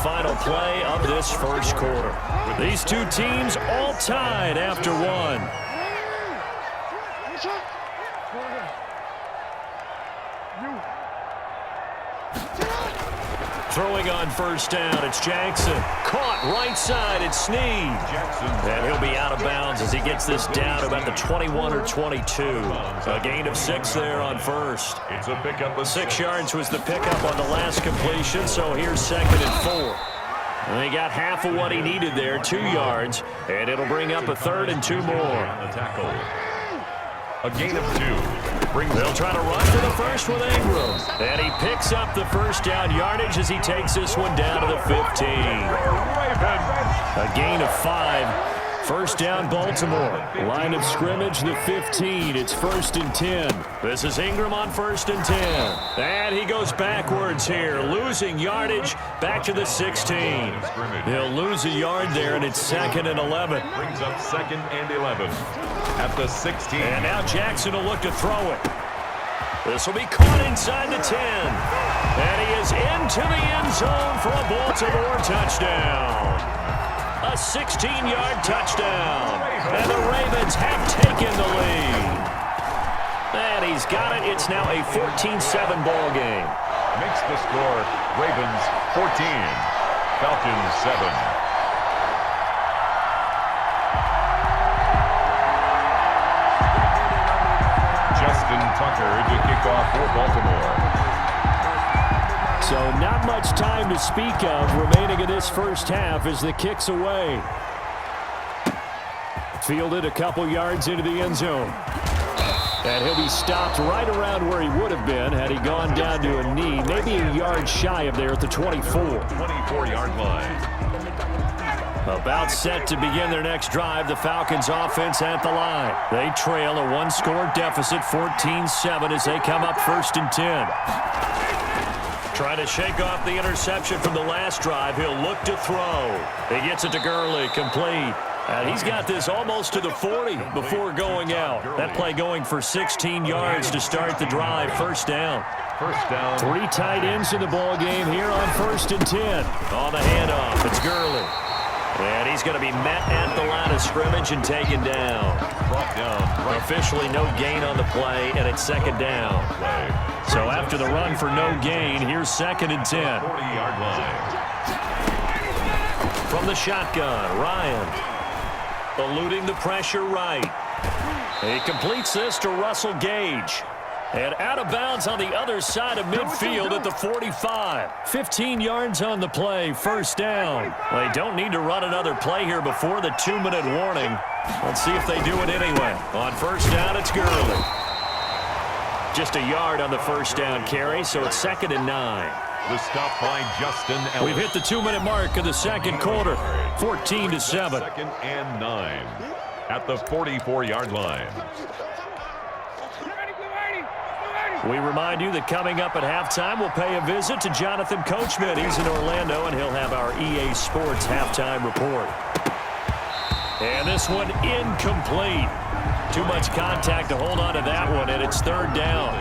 final play of this first quarter. These two teams all tied after one. Throwing on first down, it's Jackson. Caught right side, it's Snead. And he'll be out of bounds as he gets this down about the 21 or 22. A gain of 6 there on first. It's a pickup of 6 yards was the pickup on the last completion, so here's 2nd and 4. And he got half of what he needed there, 2 yards, and it'll bring up a 3rd and 2 more. the tackle. A gain of 2. They'll try to run for the first with Ingram. And he picks up the first down yardage as he takes this one down to the 15. A gain of 5. First down, Baltimore. Line of scrimmage, the 15. It's 1st and 10. This is Ingram on 1st and 10. And he goes backwards here, losing yardage back to the 16. He'll lose a yard there, and it's 2nd and 11. Brings up 2nd and 11 at the 16. And now Jackson will look to throw it. This will be caught inside the 10. And he is into the end zone for a Baltimore touchdown. A 16-yard touchdown. And the Ravens have taken the lead. And he's got it. It's now a 14-7 ball game. Makes the score Ravens 14, Falcons 7. Tucker to kick off for Baltimore. So not much time to speak of remaining in this first half as the kick's away. Fielded a couple yards into the end zone. And he'll be stopped right around where he would have been had he gone down to a knee, maybe a yard shy of there at the 24. 24-yard line. About set to begin their next drive, the Falcons offense at the line. They trail a one-score deficit, 14-7, as they come up 1st and 10. Trying to shake off the interception from the last drive. He'll look to throw. He gets it to Gurley, complete. And he's got this almost to the 40 before going out. That play going for 16 yards to start the drive, 1st down. 3 tight ends in the ball game here on 1st and 10. On the handoff, it's Gurley. And he's going to be met at the line of scrimmage and taken down. Brought down. Officially no gain on the play, and it's 2nd down. So after the run for no gain, here's 2nd and 10. 40-yard line. From the shotgun, Ryan. Eluding the pressure right. He completes this to Russell Gage. And out of bounds on the other side of midfield at the 45. 15 yards on the play, 1st down. They don't need to run another play here before the 2-minute warning. Let's see if they do it anyway. On 1st down, it's Gurley. Just a yard on the 1st down carry, so it's 2nd and 9. The stop by Justin Ellis. We've hit the 2-minute mark of the second quarter, 14-7. 2nd and 9 at the 44-yard line. We remind you that coming up at halftime, we'll pay a visit to Jonathan Coachman. He's in Orlando, and he'll have our EA Sports halftime report. And this one incomplete. Too much contact to hold on to that one, and it's 3rd down.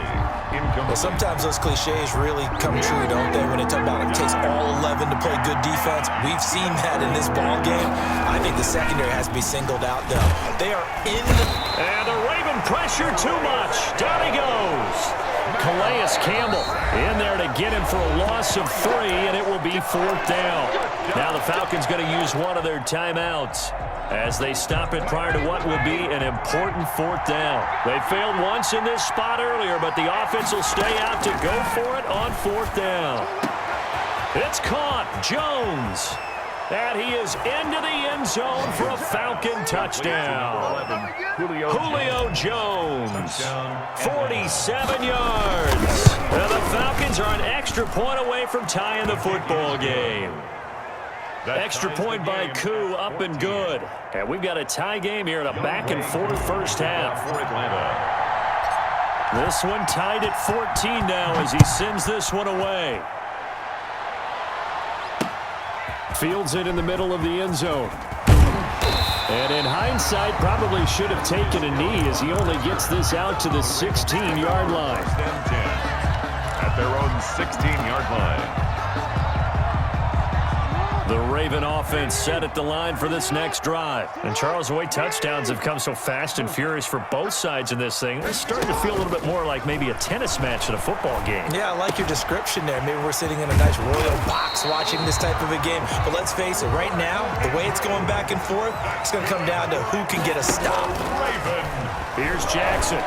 Well, sometimes those cliches really come true, don't they? When they talk about it takes all 11 to play good defense. We've seen that in this ball game. I think the secondary has to be singled out, though. They are in the... And the Raven pressure too much. Down he goes. Calais Campbell in there to get him for a loss of 3, and it will be 4th down. Now the Falcons going to use one of their timeouts as they stop it prior to what will be an important 4th down. They failed once in this spot earlier, but the offense will stay out to go for it on 4th down. It's caught. Jones. And he is into the end zone for a Falcon touchdown. Julio Jones, 47 yards. And the Falcons are an extra point away from tying the football game. Extra point by Koo, up and good. And we've got a tie game here in a back-and-forth first half. This one tied at 14 now as he sends this one away. Fields it in the middle of the end zone. And in hindsight, probably should have taken a knee as he only gets this out to the 16-yard line. At their own 16-yard line. The Raven offense set at the line for this next drive. And Charles, the way touchdowns have come so fast and furious for both sides in this thing, it's starting to feel a little bit more like maybe a tennis match in a football game. Yeah, I like your description there. Maybe we're sitting in a nice royal box watching this type of a game. But let's face it, right now, the way it's going back and forth, it's going to come down to who can get a stop. Here's Jackson.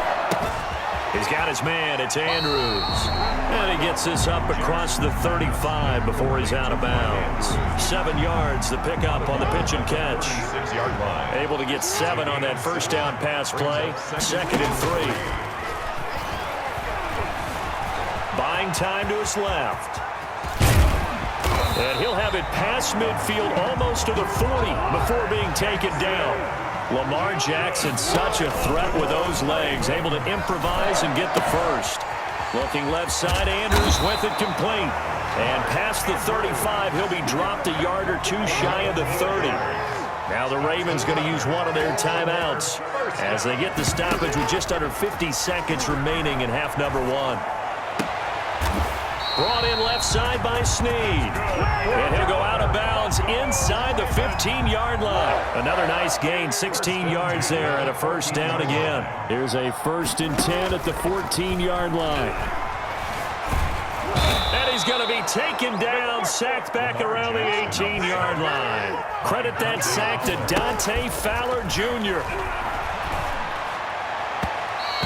He's got his man. It's Andrews. And he gets this up across the 35 before he's out of bounds. 7 yards, the pickup on the pitch and catch. Able to get 7 on that first down pass play. 2nd and 3. Buying time to his left. And he'll have it past midfield almost to the 40 before being taken down. Lamar Jackson, such a threat with those legs, able to improvise and get the first. Looking left side, Andrews with it complete. And past the 35, he'll be dropped a yard or two shy of the 30. Now the Ravens going to use one of their timeouts as they get the stoppage with just under 50 seconds remaining in half number 1. Brought in left side by Snead. And he'll go out of bounds inside the 15-yard line. Another nice gain, 16 yards there and a first down again. Here's a 1st and 10 at the 14-yard line. And he's going to be taken down, sacked back around the 18-yard line. Credit that sack to Dante Fowler Jr.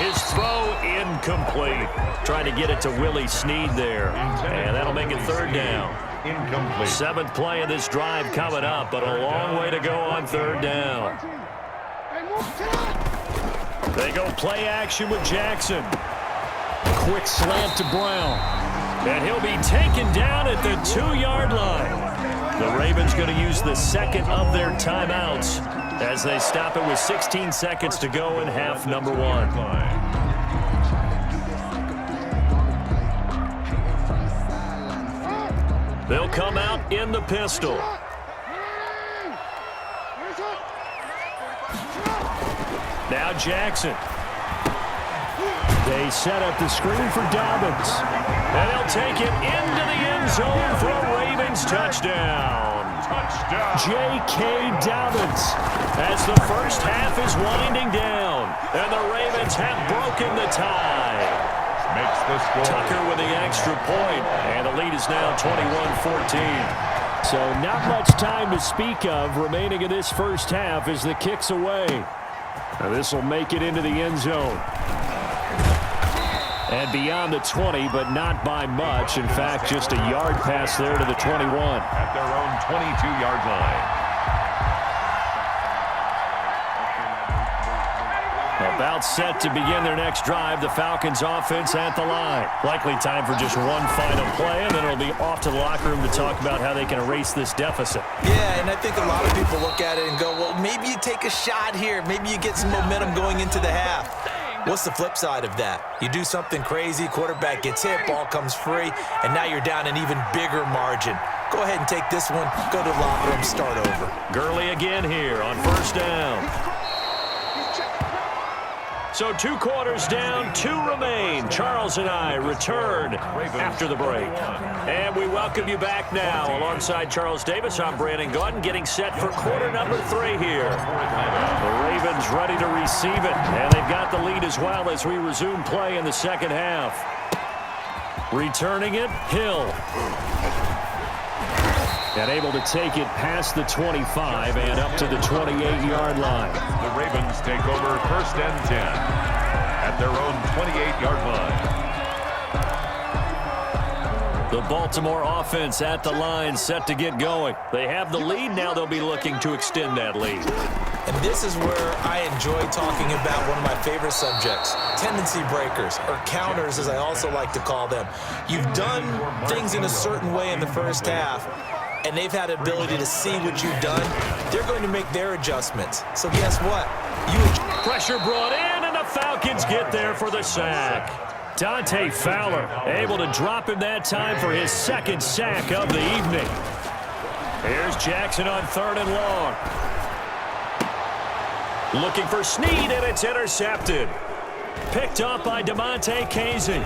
His throw incomplete. Trying to get it to Willie Snead there. And that'll make it 3rd down. Incomplete. 7th play of this drive coming up, but a long way to go on 3rd down. They go play action with Jackson. Quick slant to Brown. And he'll be taken down at the 2-yard line. The Ravens going to use the 2nd of their timeouts as they stop it with 16 seconds to go in half number 1. They'll come out in the pistol. Now Jackson. They set up the screen for Dobbins. And they'll take it into the end zone for a Ravens touchdown. J.K. Dobbins as the first half is winding down. And the Ravens have broken the tie. Makes the score. Tucker with the extra point, and the lead is now 21-14. So not much time to speak of remaining in this first half as the kick's away. Now this will make it into the end zone. And beyond the 20, but not by much. In fact, just a yard pass there to the 21. At their own 22-yard line. About set to begin their next drive, the Falcons offense at the line. Likely time for just one final play, and then it'll be off to the locker room to talk about how they can erase this deficit. Yeah, and I think a lot of people look at it and go, well, maybe you take a shot here. Maybe you get some momentum going into the half. What's the flip side of that? You do something crazy, quarterback gets hit, ball comes free, and now you're down an even bigger margin. Go ahead and take this one, go to the locker room, start over. Gurley again here on first down. So 2 quarters down, 2 remain. Charles and I return after the break. And we welcome you back now. Alongside Charles Davis, I'm Brandon Gaudin, getting set for quarter number 3 here. The Ravens ready to receive it, and they've got the lead as well as we resume play in the second half. Returning it, Hill. And able to take it past the 25 and up to the 28-yard line. The Ravens take over 1st and 10 at their own 28-yard line. The Baltimore offense at the line, set to get going. They have the lead. Now they'll be looking to extend that lead. And this is where I enjoy talking about one of my favorite subjects, tendency breakers, or counters as I also like to call them. You've done things in a certain way in the first half, and they've had the ability to see what you've done. They're going to make their adjustments. So guess what? Pressure brought in, and the Falcons get there for the sack. Dante Fowler able to drop him that time for his 2nd sack of the evening. Here's Jackson on 3rd and long. Looking for Snead, and it's intercepted. Picked up by DeMonte Casey.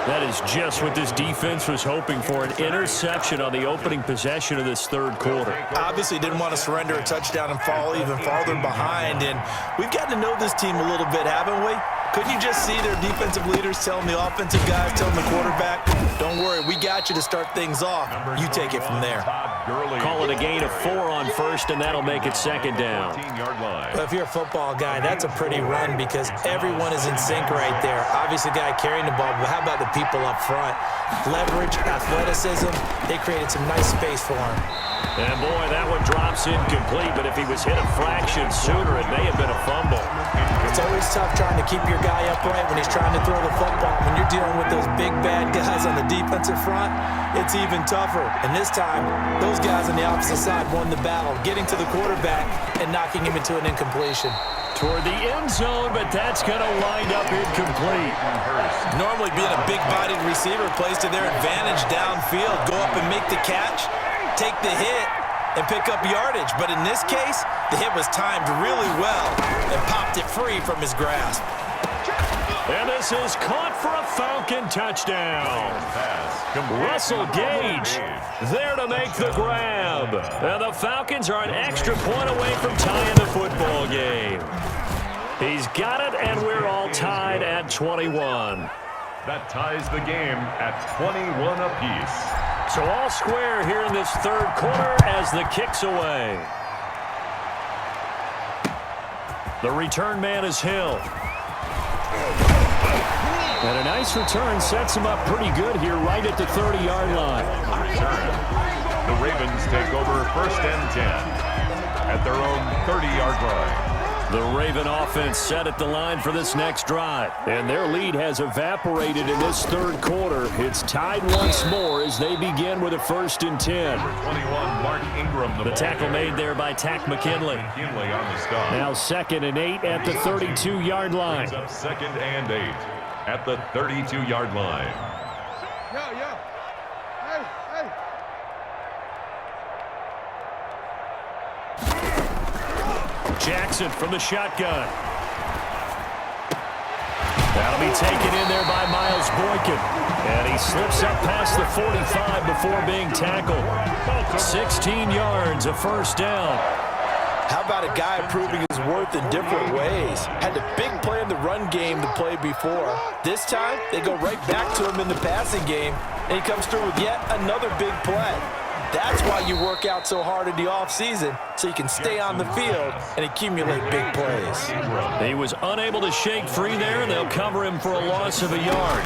That is just what this defense was hoping for, an interception on the opening possession of this third quarter. Obviously didn't want to surrender a touchdown and fall even farther behind, and we've gotten to know this team a little bit, haven't we? Couldn't you just see their defensive leaders telling the offensive guys, telling the quarterback, don't worry, we got you to start things off. You take it from there. Call it a gain of 4 on first, and that'll make it second down. Well, if you're a football guy, that's a pretty run because everyone is in sync right there. Obviously, the guy carrying the ball, but how about the people up front? Leverage, athleticism, they created some nice space for him. And, boy, that one drops incomplete, but if he was hit a fraction sooner, it may have been a fumble. It's always tough trying to keep your guy upright when he's trying to throw the football. When you're dealing with those big, bad guys on the defensive front, it's even tougher. And this time, those guys on the opposite side won the battle, getting to the quarterback and knocking him into an incompletion. Toward the end zone, but that's going to wind up incomplete. Normally being a big-bodied receiver plays to their advantage downfield. Go up and make the catch, take the hit, and pick up yardage. But in this case, the hit was timed really well and popped it free from his grasp. And this is caught for a Falcon touchdown. Russell Gage there to make the grab. And the Falcons are an extra point away from tying the football game. He's got it, and we're all tied at 21. That ties the game at 21 apiece. So all square here in this third quarter as the kick's away. The return man is Hill. And a nice return sets him up pretty good here right at the 30-yard line. The Ravens take over first and 10 at their own 30-yard line. The Raven offense set at the line for this next drive. And their lead has evaporated in this third quarter. It's tied once more as they begin with a first and 10. Number 21, Mark Ingram. The tackle made there by Tack McKinley. McKinley on the stop. Now 2nd and 8 at the 32-yard line. Brings up 2nd and 8 at the 32-yard line. Jackson from the shotgun. That'll be taken in there by Miles Boykin. And he slips up past the 45 before being tackled. 16 yards, a first down. How about a guy proving his worth in different ways? Had a big play in the run game to play before. This time, they go right back to him in the passing game, and he comes through with yet another big play. That's why you work out so hard in the offseason, so you can stay on the field and accumulate big plays. He was unable to shake free there, and they'll cover him for a loss of a yard.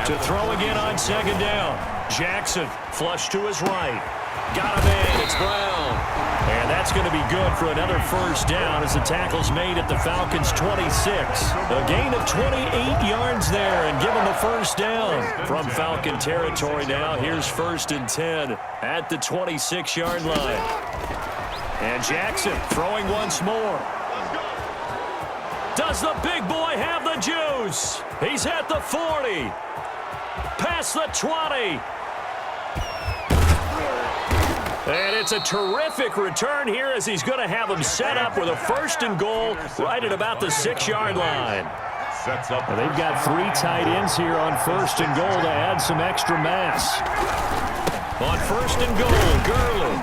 To throw again on second down. Jackson, flush to his right. Got him in. It's Brown. And that's going to be good for another first down as the tackle's made at the Falcons' 26. A gain of 28 yards there and give them a first down. From Falcon territory now, here's 1st and 10 at the 26-yard line. And Jackson throwing once more. Does the big boy have the juice? He's at the 40. Past the 20. And it's a terrific return here as he's going to have him set up with a 1st and goal right at about the 6-yard line. Sets up. They've got 3 tight ends here on 1st and goal to add some extra mass. On 1st and goal, Gurley.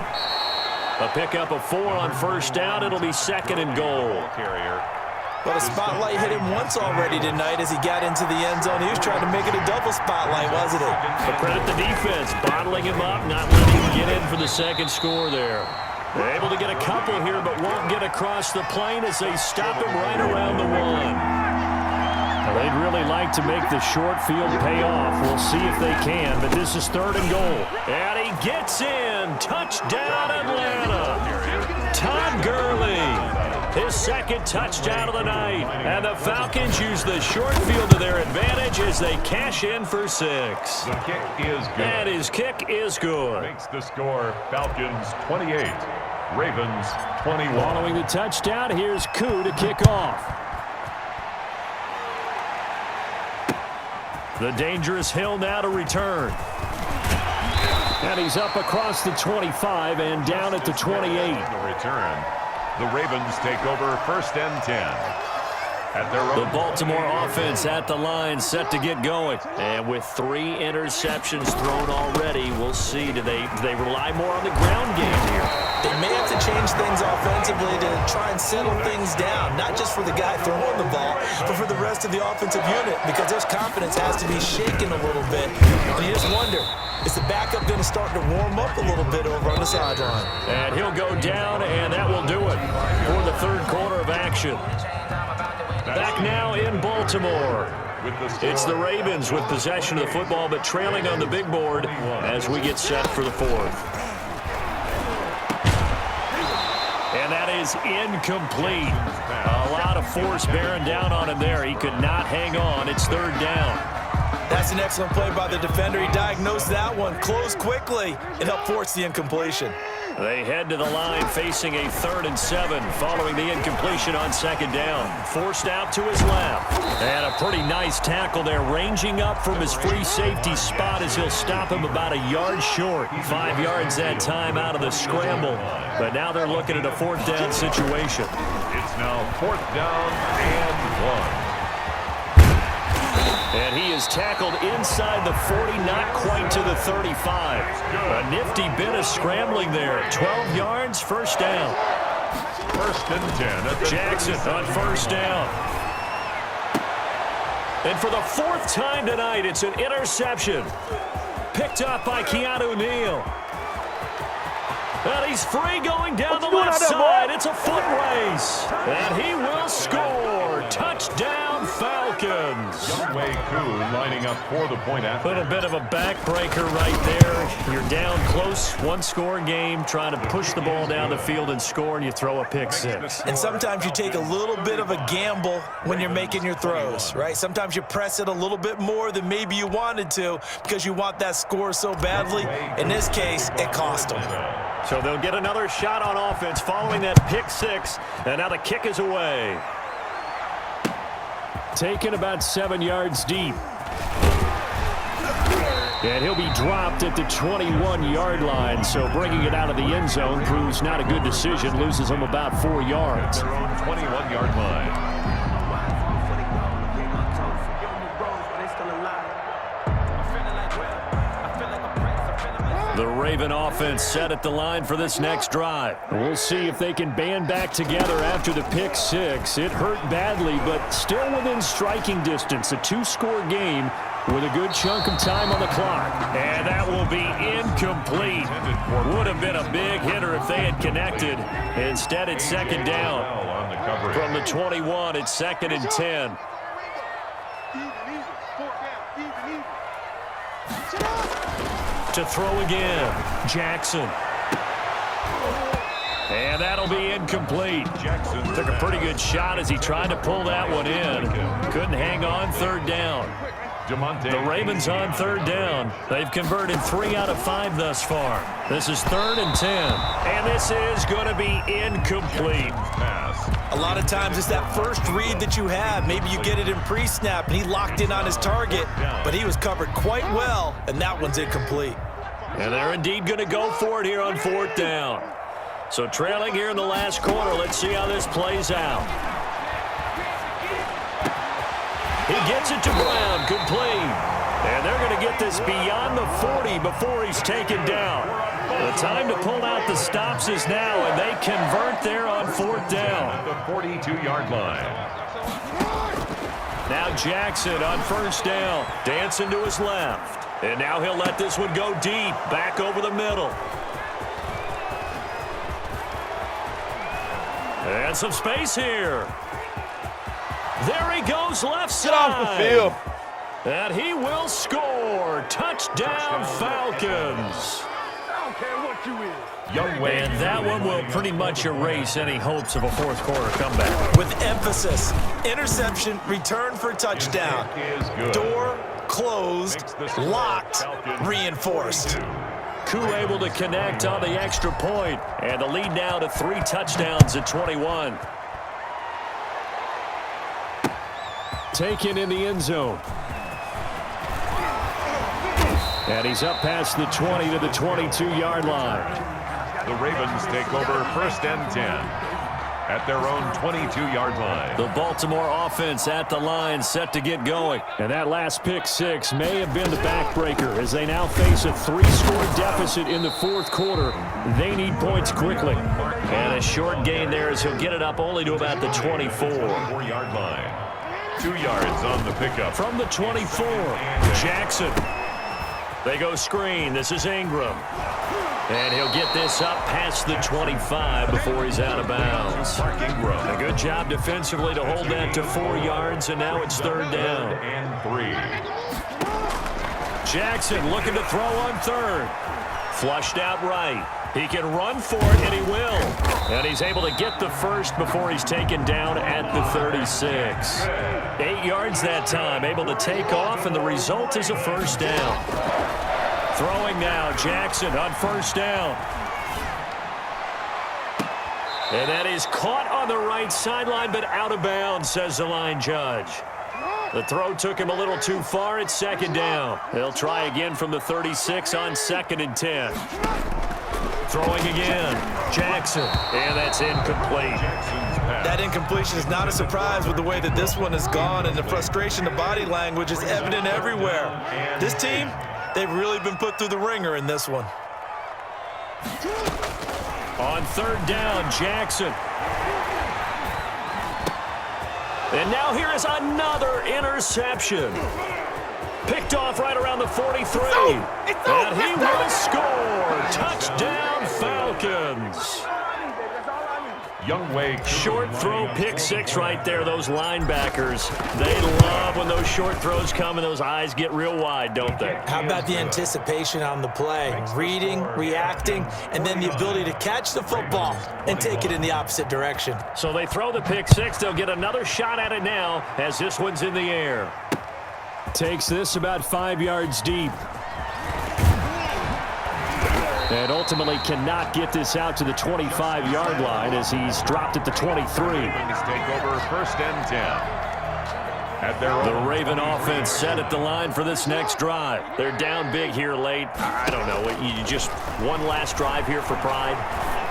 A pickup of 4 on first down. It'll be 2nd and goal. Carrier. Well, the spotlight hit him once already tonight as he got into the end zone. He was trying to make it a double spotlight, wasn't it? But credit the defense, bottling him up, not letting him get in for the second score there. They're able to get a couple here, but won't get across the plane as they stop him right around the 1. Now, they'd really like to make the short field pay off. We'll see if they can, but this is 3rd and goal. And he gets in. Touchdown, Atlanta. Todd Gurley. His 2nd touchdown of the night. And the Falcons use the short field to their advantage as they cash in for 6. The kick is good. And his kick is good. Makes the score Falcons 28, Ravens 21. Following the touchdown, here's Koo to kick off. The dangerous Hill now to return. And he's up across the 25 and down at the 28. The return. The Ravens take over 1st and 10 At their own The Baltimore offense at the line, set to get going. And with 3 interceptions thrown already, we'll see. Do they rely more on the ground game here? They may have to change things offensively to try and settle things down, not just for the guy throwing the ball, but for the rest of the offensive unit, because their confidence has to be shaken a little bit. And you just wonder, is the backup going to start to warm up a little bit over on the sideline? And he'll go down, and that will do it for the third quarter of action. Back now in Baltimore. It's the Ravens with possession of the football, but trailing on the big board as we get set for the fourth. And that is incomplete. A lot of force bearing down on him there. He could not hang on. It's third down. That's an excellent play by the defender. He diagnosed that one, closed quickly, and helped force the incompletion. They head to the line facing a 3rd and 7 following the incompletion on second down. Forced out to his left. And a pretty nice tackle there, ranging up from his free safety spot as he'll stop him about a yard short. 5 yards that time out of the scramble. But now they're looking at a 4th down situation. It's now 4th down and 1. And he is tackled inside the 40, not quite to the 35. A nifty bit of scrambling there. 12 yards, first down. 1st and 10. At the Jackson on first down. And for the 4th time tonight, it's an interception. Picked up by Keanu Neal. And he's free going down the left side. It's a foot race. And he will score. Touchdown, Falcons. Youngway Koo lining up for the point after. Put a bit of a backbreaker right there. You're down close, 1-score game, trying to push the ball down the field and score, and you throw a pick 6. And sometimes you take a little bit of a gamble when you're making your throws, right? Sometimes you press it a little bit more than maybe you wanted to because you want that score so badly. In this case, it cost them. So they'll get another shot on offense following that pick 6, and now the kick is away. Taken about 7 yards deep. And he'll be dropped at the 21-yard line, so bringing it out of the end zone proves not a good decision, loses him about 4 yards. Their own 21-yard line. The Raven offense set at the line for this next drive. We'll see if they can band back together after the pick 6. It hurt badly, but still within striking distance. A 2-score game with a good chunk of time on the clock. And that will be incomplete. Would have been a big hitter if they had connected. Instead, it's second down. From the 21, it's 2nd and 10. To throw again, Jackson. And that'll be incomplete. Jackson took a pretty good shot as he tried to pull that one in. Couldn't hang on, 3rd down. The Ravens on 3rd down. They've converted 3 out of 5 thus far. This is 3rd and 10. And this is going to be incomplete. A lot of times it's that first read that you have. Maybe you get it in pre-snap, and he locked in on his target, but he was covered quite well, and that one's incomplete. And they're indeed going to go for it here on 4th down. So trailing here in the last quarter, let's see how this plays out. He gets it to Brown, complete. And they're going to get this beyond the 40 before he's taken down. The time to pull out the stops is now, and they convert there on 4th down. At the 42-yard line. Now Jackson on 1st down, dancing to his left. And now he'll let this one go deep, back over the middle. And some space here. There he goes, left side. Get off the field. And he will score. Touchdown, Falcons. I don't care what you is. Youngway. And that one will pretty much erase any hopes of a 4th quarter comeback. With emphasis, interception, return for touchdown. Door closed, locked, reinforced. Koo able to connect on the extra point, and the lead now to 3 touchdowns at 21. Taken in the end zone. And he's up past the 20 to the 22-yard line. The Ravens take over 1st and 10. at their own 22-yard line. The Baltimore offense at the line, set to get going. And that last pick six may have been the backbreaker as they now face a 3-score deficit in the fourth quarter. They need points quickly. And a short gain there as he'll get it up only to about the 24. 4-yard line. 2 yards on the pickup. From the 24, Jackson. They go screen. This is Ingram. And he'll get this up past the 25 before he's out of bounds. A good job defensively to hold that to 4 yards, and now it's third down. And 3. Jackson looking to throw on third. Flushed out right. He can run for it, and he will. And he's able to get the first before he's taken down at the 36. 8 yards that time, able to take off, and the result is a first down. Throwing now, Jackson on first down. And that is caught on the right sideline, but out of bounds, says the line judge. The throw took him a little too far. It's second down. They'll try again from the 36 on 2nd and 10. Throwing again, Jackson, and that's incomplete. That incompletion is not a surprise with the way that this one has gone, and the frustration, the body language is evident everywhere. This team, they've really been put through the ringer in this one. On third down, Jackson. And now here is another interception. Picked off right around the 43. And he will score. Touchdown, Falcons. Short throw, pick six right there. Those linebackers, they love when those short throws come and those eyes get real wide, don't they? How about the anticipation on the play? Reading, reacting, and then the ability to catch the football and take it in the opposite direction. So they throw the pick six. They'll get another shot at it now as this one's in the air. Takes this about 5 yards deep. And ultimately cannot get this out to the 25-yard line as he's dropped at the 23. Take over 1st and 10. The Raven offense set at the line for this next drive. They're down big here late. I don't know. You just one last drive here for pride.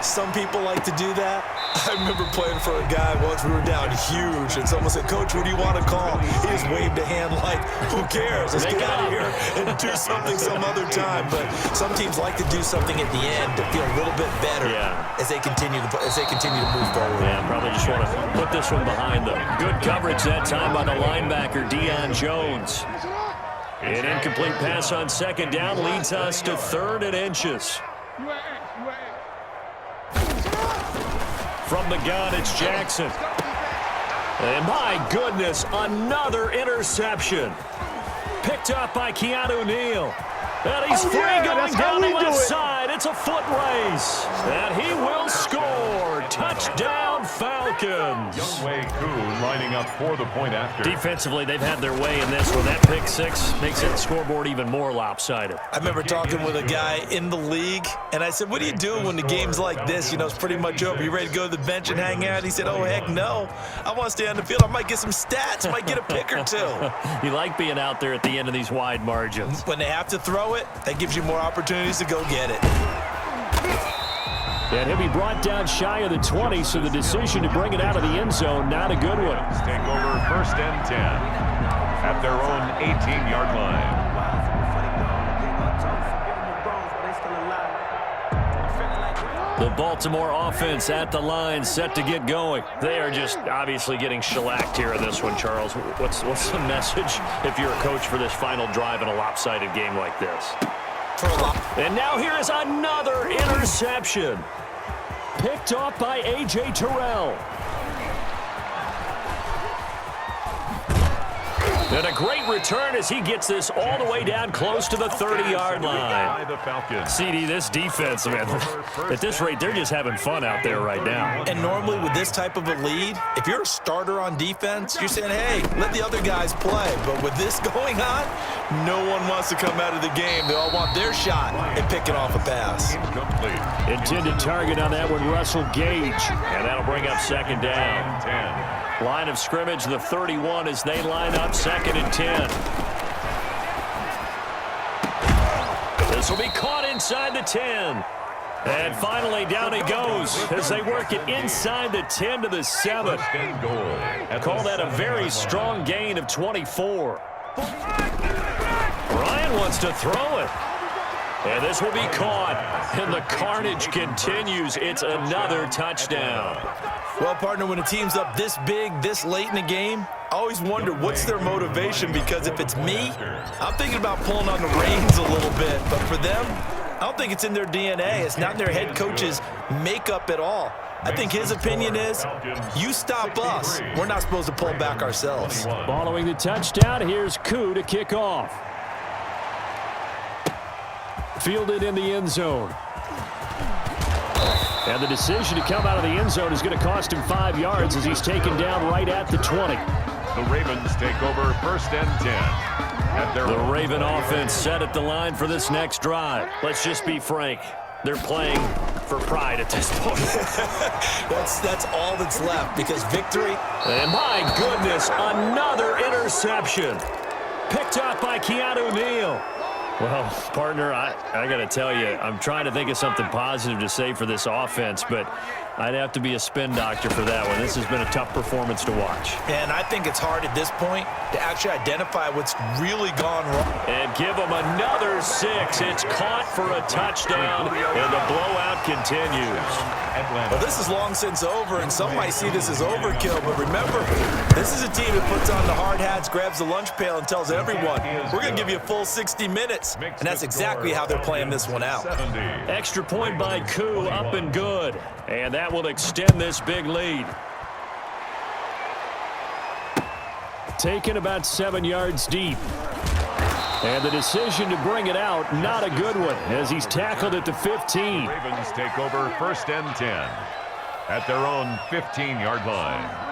Some people like to do that. I remember playing for a guy once. We were down huge, and someone said, "Coach, what do you want to call?" He just waved a hand like, "Who cares? Let's get out of here and do something some other time." But some teams like to do something at the end to feel a little bit better as they continue to move forward. Yeah, probably just want to put this one behind them. Good coverage that time by the linebacker, Deion Jones. An incomplete pass on second down leads us to 3rd and inches. From the gun, it's Jackson. And my goodness, another interception. Picked up by Keanu Neal. And he's free going down the left side. It's a foot race. And he will score. Touchdown, Falcons. Younghoe Koo lining up for the point after. Defensively, they've had their way in this one. That pick six makes that scoreboard even more lopsided. I remember talking with a guy in the league, and I said, "What do you do when the game's like this? You know, it's pretty much over. You ready to go to the bench and hang out?" He said, "Oh, heck no. I want to stay on the field. I might get some stats. I might get a pick or two." You like being out there at the end of these wide margins. When they have to throw it, that gives you more opportunities to go get it. And he'll be brought down shy of the 20, so the decision to bring it out of the end zone, not a good one. Take over 1st and 10 at their own 18-yard line. The Baltimore offense at the line, set to get going. They are just obviously getting shellacked here in this one, Charles. What's the message if you're a coach for this final drive in a lopsided game like this? And now here is another interception. Picked off by A.J. Terrell. And a great return as he gets this all the way down close to the 30-yard line. CD, this defense, man, at this rate, they're just having fun out there right now. And normally with this type of a lead, if you're a starter on defense, you're saying, hey, let the other guys play. But with this going on, no one wants to come out of the game. They all want their shot and picking off a pass. Intended target on that one, Russell Gage. And that'll bring up second down. Line of scrimmage, the 31, as they line up 2nd and 10. This will be caught inside the 10. And finally, down he goes as they work it inside the 10 to the 7. First and goal. Call that a very strong gain of 24. Ryan wants to throw it. And this will be caught. And the carnage continues. It's another touchdown. Well, partner, when a team's up this big, this late in the game, I always wonder what's their motivation, because if it's me, I'm thinking about pulling on the reins a little bit. But for them, I don't think it's in their DNA. It's not in their head coach's makeup at all. I think his opinion is, you stop us, we're not supposed to pull back ourselves. Following the touchdown, here's Koo to kick off. Fielded in the end zone. And the decision to come out of the end zone is going to cost him 5 yards as he's taken down right at the 20. The Ravens take over first and 10. The Raven offense set at the line for this next drive. Let's just be frank. They're playing for pride at this point. That's all that's left, because victory. And my goodness, another interception. Picked up by Keanu Neal. Well, partner, I got to tell you, I'm trying to think of something positive to say for this offense, but I'd have to be a spin doctor for that one. This has been a tough performance to watch. And I think it's hard at this point to actually identify what's really gone wrong. And give them another 6. It's caught for a touchdown, and the blowout continues. Well, this is long since over, and some might see this as overkill, but remember, this is a team that puts on the hard hats, grabs the lunch pail, and tells everyone, we're going to give you a full 60 minutes. And that's exactly how they're playing this one out. Extra point by Koo, up and good. And that will extend this big lead. Taken about 7 yards deep. And the decision to bring it out, not a good one, as he's tackled at the 15. Ravens take over first and 10 at their own 15-yard line.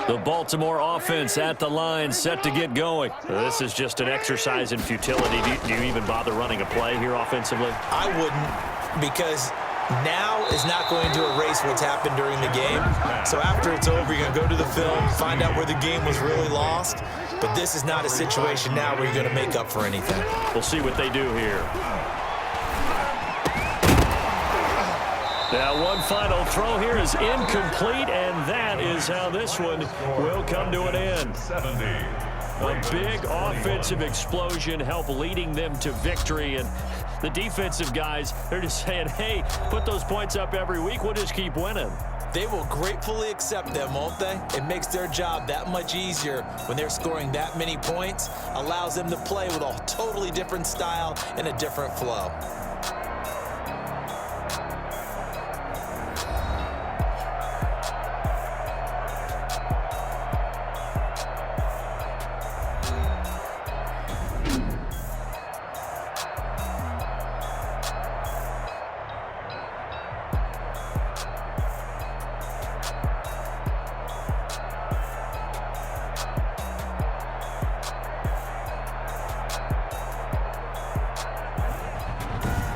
The Baltimore offense at the line, set to get going. This is just an exercise in futility. Do you even bother running a play here offensively? I wouldn't, because now is not going to erase what's happened during the game. So after it's over, you're going to go to the film, find out where the game was really lost. But this is not a situation now where you're going to make up for anything. We'll see what they do here. Now, one final throw here is incomplete, and that is how this one will come to an end. A big offensive explosion helped leading them to victory, and the defensive guys, they're just saying, hey, put those points up every week, we'll just keep winning. They will gratefully accept them, won't they? It makes their job that much easier when they're scoring that many points, allows them to play with a totally different style and a different flow.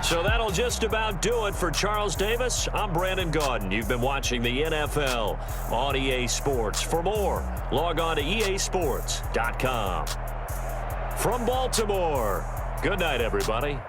So that'll just about do it for Charles Davis. I'm Brandon Gaudin. You've been watching the NFL on EA Sports. For more, log on to easports.com. From Baltimore, good night, everybody.